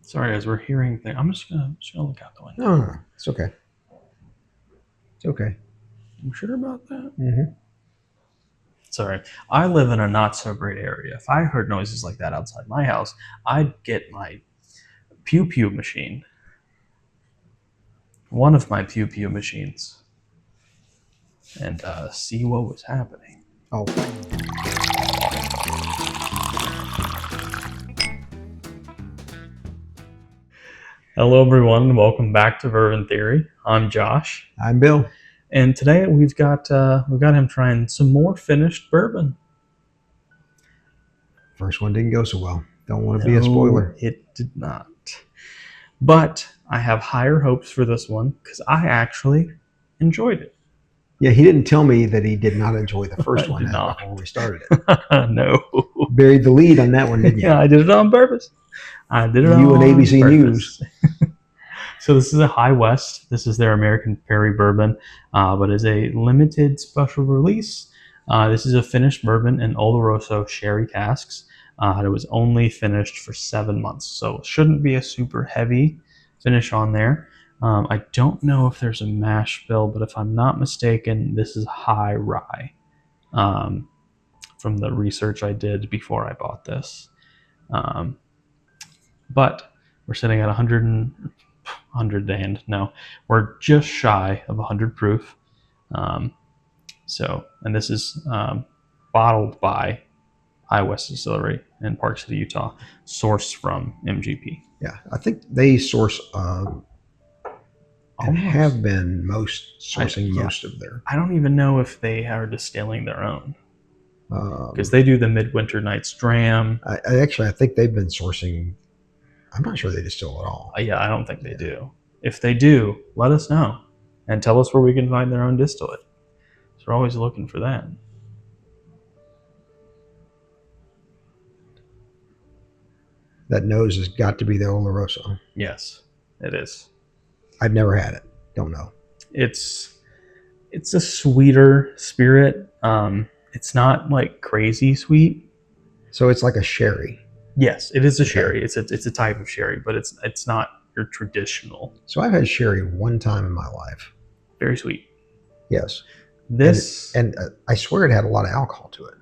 Sorry, as we're hearing things, I'm just gonna look out the window. No, it's okay. It's okay. I'm sure about that. Mm-hmm. Sorry, I live in a not so great area. If I heard noises like that outside my house, I'd get my pew pew machine. One of my pew pew machines, and see what was happening. Oh. Hello, everyone, and welcome back to Bourbon Theory. I'm Josh, I'm Bill. and today we've got him trying some more finished bourbon. First one didn't go so well. Don't want to be a spoiler. It did not. But I have higher hopes for this one because I actually enjoyed it. Yeah, he didn't tell me that he did not enjoy the first one before we started it. No. Buried the lead on that one, didn't you? Yeah, I did it on purpose. I did it You on and ABC purpose. News. So this is a High West. This is their American Prairie bourbon, but is a limited special release. This is a finished bourbon in Oloroso sherry casks. It was only finished for 7 months, so it shouldn't be a super heavy finish on there. I don't know if there's a mash bill, but if I'm not mistaken, this is high rye from the research I did before I bought this. But we're sitting at 100 we're just shy of 100 proof. And this is bottled by High West Distillery in Park City, Utah, sourced from MGP. Yeah, I think they source and have been sourcing most of their. I don't even know if they are distilling their own because they do the Midwinter Nights Dram. I think they've been sourcing. I'm not sure they distill at all. Yeah, I don't think they do. If they do, let us know and tell us where we can find their own distillate. So we're always looking for that. That nose has got to be the Oloroso. Yes, it is. I've never had it. Don't know. It's a sweeter spirit. It's not like crazy sweet. So it's like a sherry. Yes, it is a sherry. It's a type of sherry, but it's not your traditional. So I've had sherry one time in my life. Very sweet. Yes. This and I swear it had a lot of alcohol to it.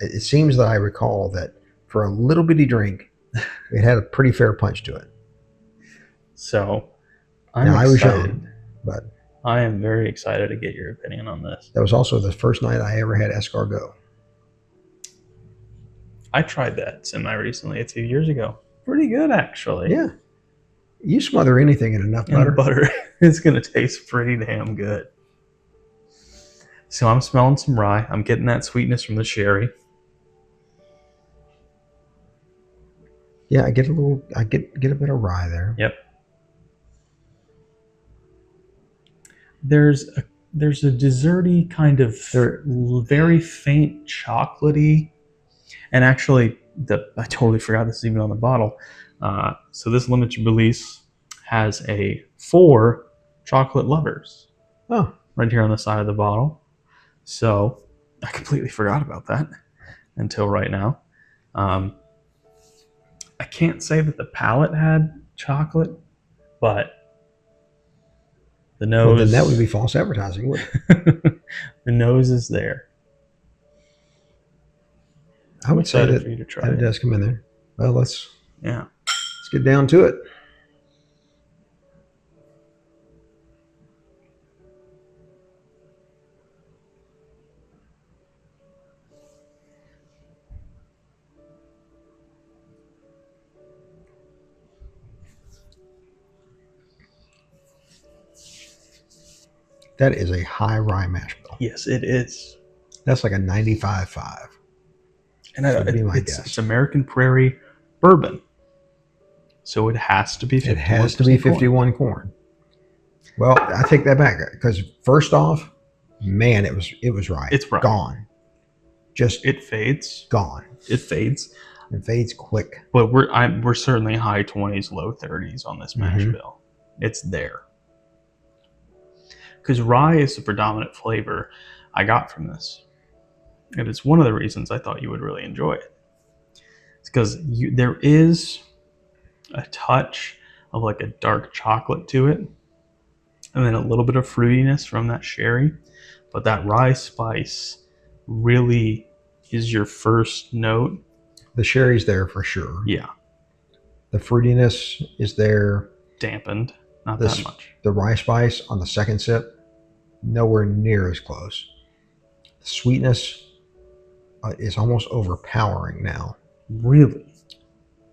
It seems that I recall that for a little bitty drink, it had a pretty fair punch to it. So I was young, but I am very excited to get your opinion on this. That was also the first night I ever had escargot. I tried that semi-recently, a few years ago. Pretty good, actually. Yeah. You smother anything in enough butter. It's going to taste pretty damn good. So I'm smelling some rye. I'm getting that sweetness from the sherry. Yeah, I get a bit of rye there. Yep. There's a desserty kind of very faint chocolatey. And actually, I totally forgot this is even on the bottle. So this limited release has 4 chocolate lovers. Oh. Right here on the side of the bottle. So I completely forgot about that until right now. I can't say that the palate had chocolate, but the nose... Well, then that would be false advertising, wouldn't it? The nose is there. I would say that it does come in there. Well, let's get down to it. That is a high rye mash bill. Yes, it is. That's like a 95.5. And it's American Prairie bourbon. So it has to be 51 It has to be 51 corn. Well, I take that back because first off, man, it was rye. It's rye. Gone. It fades. Gone. It fades. It fades quick. But we're certainly high 20s, low 30s on this mash bill. It's there. Because rye is the predominant flavor I got from this. And it's one of the reasons I thought you would really enjoy it. It's because there is a touch of like a dark chocolate to it, and then a little bit of fruitiness from that sherry. But that rye spice really is your first note. The sherry's there for sure. Yeah. The fruitiness is there. Dampened, not that much. The rye spice on the second sip, nowhere near as close. The sweetness is almost overpowering now. Really?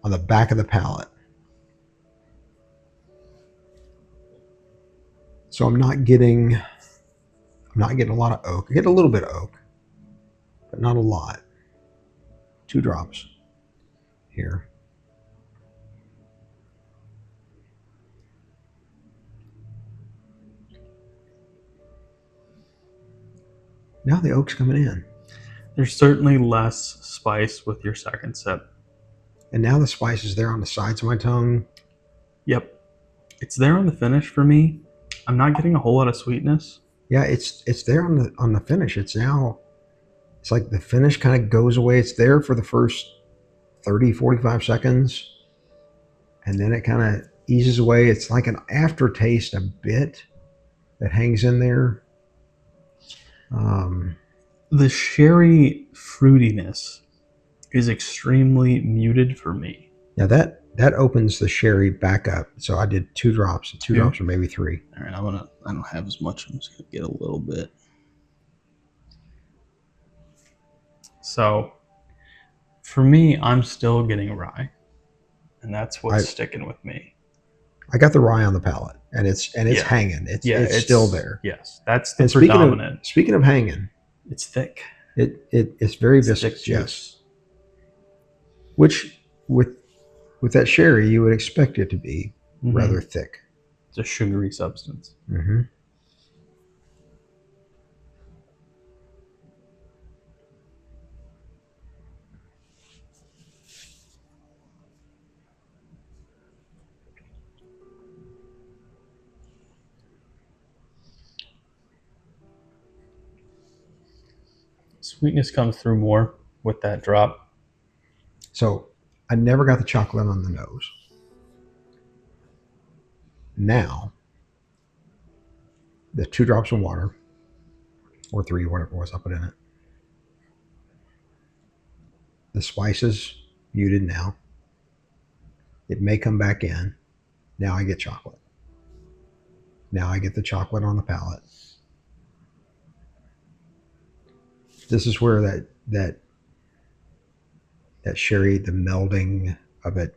On the back of the palate. So I'm not getting a lot of oak. I get a little bit of oak, but not a lot. 2 drops here. Now the oak's coming in. There's certainly less spice with your second sip. And now the spice is there on the sides of my tongue. Yep. It's there on the finish for me. I'm not getting a whole lot of sweetness. Yeah, it's there on the finish. It's like the finish kind of goes away. It's there for the first 30, 45 seconds. And then it kind of eases away. It's like an aftertaste a bit that hangs in there. The sherry fruitiness is extremely muted for me. Yeah, that opens the sherry back up. So I did 2 drops, 2 drops or maybe 3. All right, I don't have as much. I'm just gonna get a little bit. So for me, I'm still getting rye, and that's what's sticking with me. I got the rye on the palate, and it's hanging. It's still there. Yes, that's the predominant. Speaking of hanging, it's thick. It's very viscous. Yes. Which with that sherry, you would expect it to be rather thick. It's a sugary substance. Mm-hmm. Sweetness comes through more with that drop. So I never got the chocolate on the nose. Now, the 2 drops of water, or 3, whatever it was I put in it. The spice is muted now. It may come back in. Now I get chocolate. Now I get the chocolate on the palate. This is where that sherry, the melding of it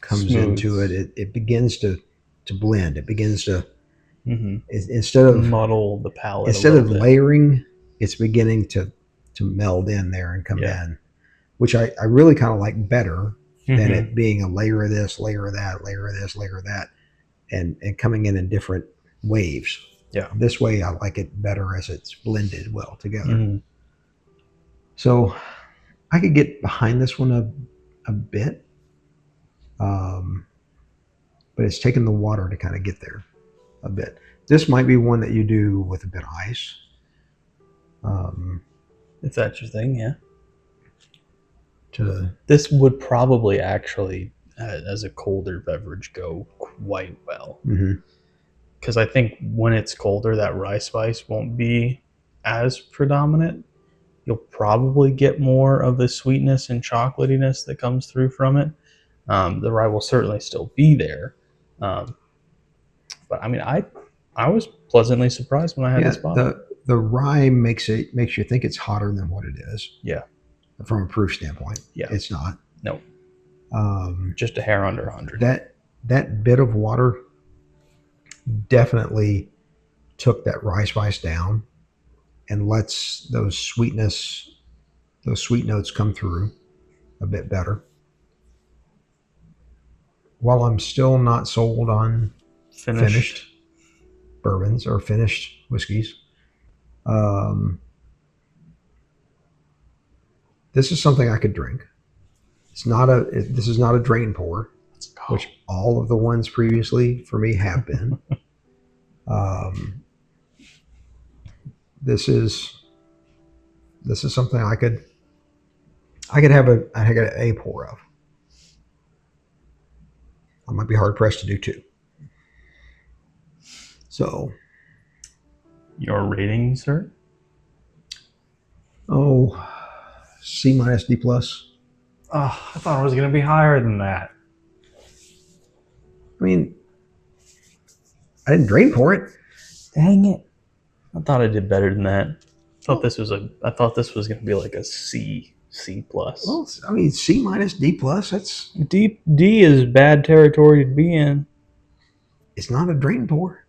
comes into it. It begins to blend. It begins to instead of muddle the palate. Instead of layering, it's beginning to meld in there and come in, which I really kind of like better than it being a layer of this, layer of that, layer of this, layer of that, and coming in different waves. Yeah. This way, I like it better as it's blended well together. So I could get behind this one a bit, but it's taken the water to kind of get there a bit. This might be one that you do with a bit of ice. If that's your thing, yeah. This would probably actually, as a colder beverage, go quite well. Because I think when it's colder, that rye spice won't be as predominant. You'll probably get more of the sweetness and chocolatiness that comes through from it. The rye will certainly still be there. But I mean, I was pleasantly surprised when I had this bottle. The rye makes you think it's hotter than what it is. Yeah. From a proof standpoint. Yeah. It's not. No. Just a hair under 100. That bit of water definitely took that rye spice down and lets those sweet notes come through a bit better. While I'm still not sold on finished bourbons or finished whiskeys, this is something I could drink. This is not a drain pour, which all of the ones previously for me have been. This is something I could have a pour of. I might be hard pressed to do 2. So, Your rating, sir? C minus D plus. Oh, I thought it was going to be higher than that. I mean, I didn't drain pour it. Dang it! I thought I did better than that. I thought this was going to be like a C plus. Well, I mean, C minus D plus. That's D is bad territory to be in. it's not a drain pour.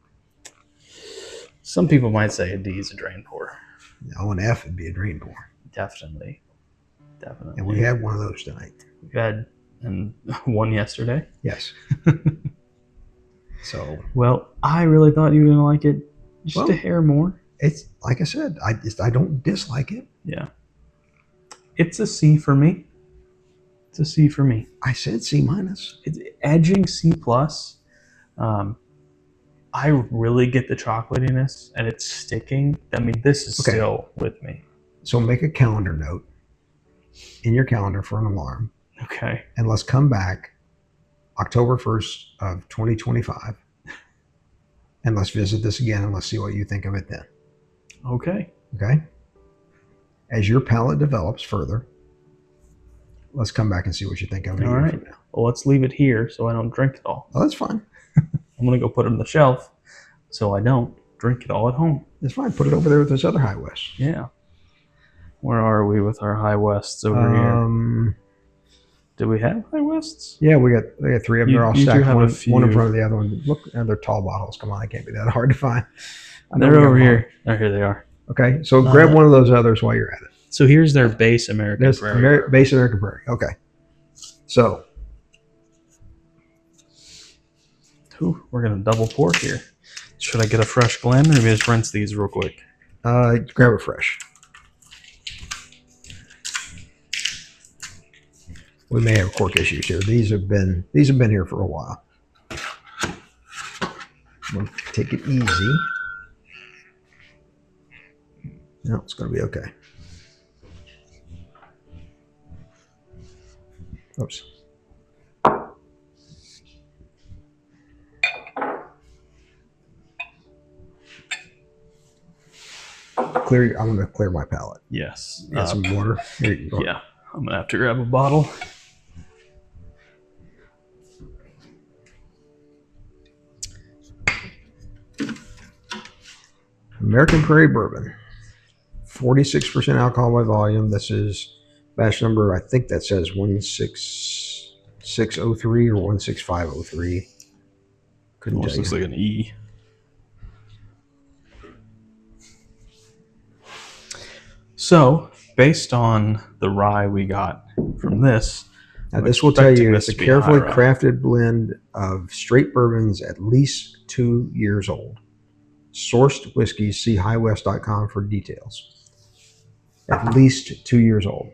Some people might say a D is a drain pour. No, an F would be a drain pour. Definitely. And we had one of those tonight. We had one yesterday. Yes. So, well, I really thought you were gonna like it just a hair more. It's like I said, I don't dislike it. Yeah. It's a C for me. It's a C for me. I said C minus. It's edging C plus. I really get the chocolatiness, and it's sticking. I mean, this is still with me. So make a calendar note in your calendar for an alarm. Okay. And let's come back October 1st of 2025. And let's visit this again and let's see what you think of it then. Okay. Okay? As your palate develops further, let's come back and see what you think of it. All right. From now. Well, let's leave it here so I don't drink it all. Oh, that's fine. I'm going to go put it on the shelf so I don't drink it all at home. That's fine. Put it over there with those other High Wests. Yeah. Where are we with our High Wests over here? Do we have High Wests? Yeah, we got 3 of them. They're all stacked, one in front of the other one. Look, and they're tall bottles. Come on, it can't be that hard to find. They're over here. Oh, here they are. Okay, so grab one of those others while you're at it. So here's their base American Prairie. Base American Prairie. Okay. So. Ooh, we're going to double pour here. Should I get a fresh blend or maybe just rinse these real quick? Grab it fresh. We may have cork issues here. These have been here for a while. We'll take it easy. No, it's going to be okay. Oops. I'm going to clear my palate. Yes. Get some water. Here you go. Yeah. I'm going to have to grab a bottle. American Prairie Bourbon. 46% alcohol by volume. This is batch number, I think that says 16603 or 16503. Couldn't tell you. Looks like an E. So, based on the rye we got from this, now this will tell you it's a carefully crafted blend of straight bourbons at least 2 years old. Sourced whiskeys, see highwest.com for details. At least 2 years old.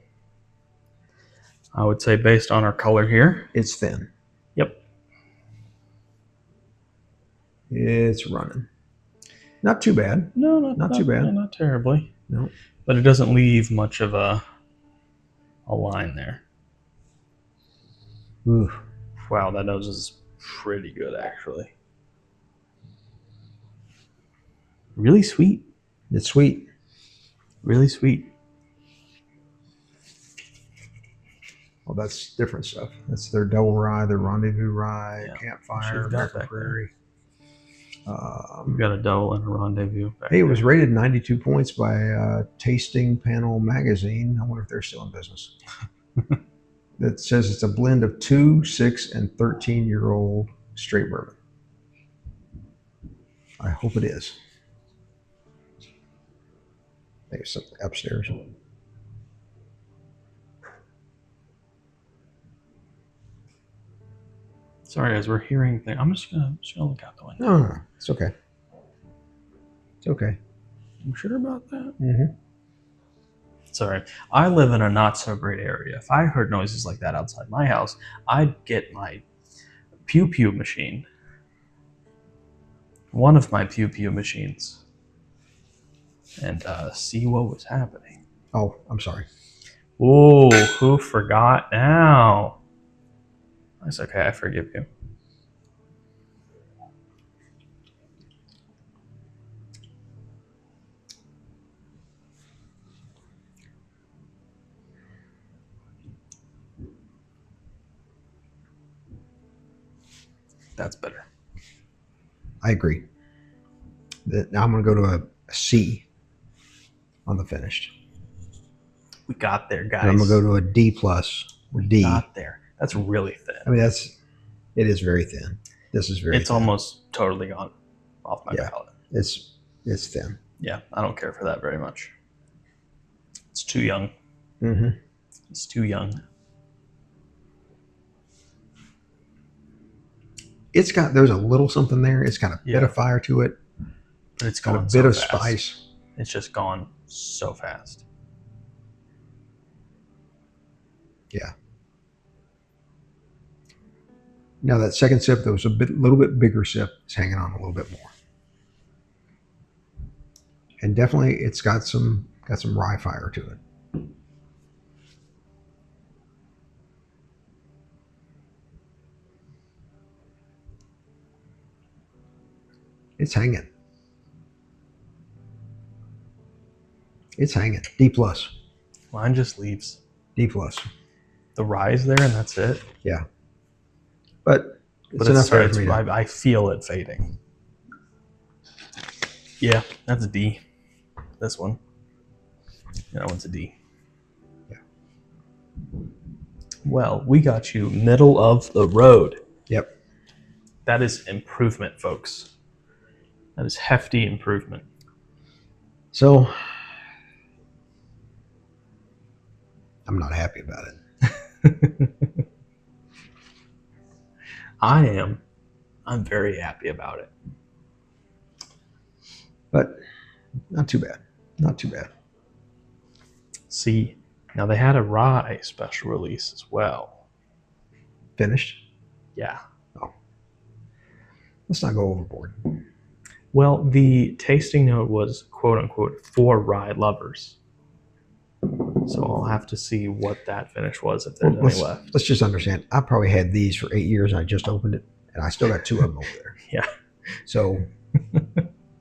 I would say based on our color here, it's thin. Yep. It's running. Not too bad. No, not too bad. No, not terribly. No. But it doesn't leave much of a line there. Ooh. Wow, that nose is pretty good, actually. Really sweet. It's sweet. Really sweet. Well, that's different stuff. That's their double rye, their rendezvous rye, campfire, American Prairie. We've got a double and a rendezvous. Hey, it was rated 92 points by Tasting Panel Magazine. I wonder if they're still in business. That says it's a blend of 2, 6, and 13-year-old straight bourbon. I hope it is. Maybe something upstairs. Sorry, guys, we're hearing things. I'm just gonna look out the window. No, it's okay. It's okay. You sure about that? Mm-hmm. Sorry, I live in a not so great area. If I heard noises like that outside my house, I'd get my pew pew machine. One of my pew pew machines. And see what was happening. Oh, I'm sorry. Oh, who forgot now? That's okay, I forgive you. That's better. I agree. Now I'm going to go to a C on the finished. We got there, guys. And I'm going to go to a D plus or D. Got there. That's really thin. I mean, it is very thin. This is very It's thin. almost totally gone off my palate. It's thin. Yeah, I don't care for that very much. It's too young. Mm-hmm. It's too young. There's a little something there. It's got a bit of fire to it. But it's got gone a so bit of fast. spice. It's just gone so fast. Yeah. Now that second sip, there was a little bit bigger sip. It's hanging on a little bit more. And definitely it's got some rye fire to it. It's hanging. It's hanging. D plus. Mine just leaves. D plus. The rye is there and that's it. Yeah. But it's enough for me. I feel it fading. Yeah, that's a D. This one. Yeah, that one's a D. Yeah. Well, we got you middle of the road. Yep. That is improvement, folks. That is hefty improvement. So I'm not happy about it. I am. I'm very happy about it. But not too bad. Not too bad. See, now they had a rye special release as well. Finished? Yeah. Oh. Let's not go overboard. Well, the tasting note was quote unquote for rye lovers. So I'll have to see what that finish was if there's any left. Let's just understand. I probably had these for 8 years and I just opened it and I still got 2 of them over there. Yeah. So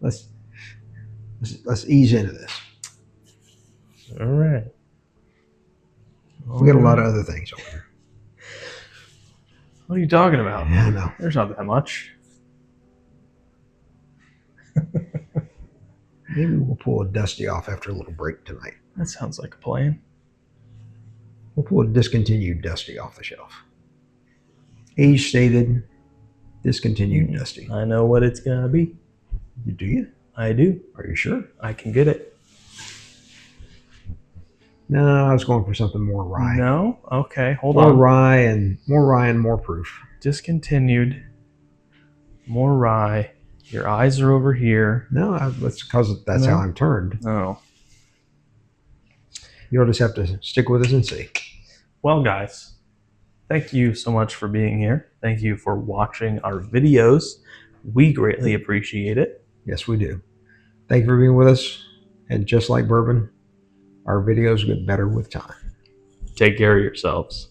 let's ease into this. All right. We got a lot of other things over here. What are you talking about? Yeah, I know. There's not that much. Maybe we'll pull a Dusty off after a little break tonight. That sounds like a plan. We'll pull a discontinued Dusty off the shelf. Age stated, discontinued Dusty. I know what it's going to be. Do you? I do. Are you sure? I can get it. No, I was going for something more rye. No? Okay, hold More on. rye and more proof. Discontinued. More rye. Your eyes are over here. No, that's because that's how I'm turned. Oh. You'll just have to stick with us and see. Well, guys, thank you so much for being here. Thank you for watching our videos. We greatly appreciate it. Yes, we do. Thank you for being with us. And just like bourbon, our videos get better with time. Take care of yourselves.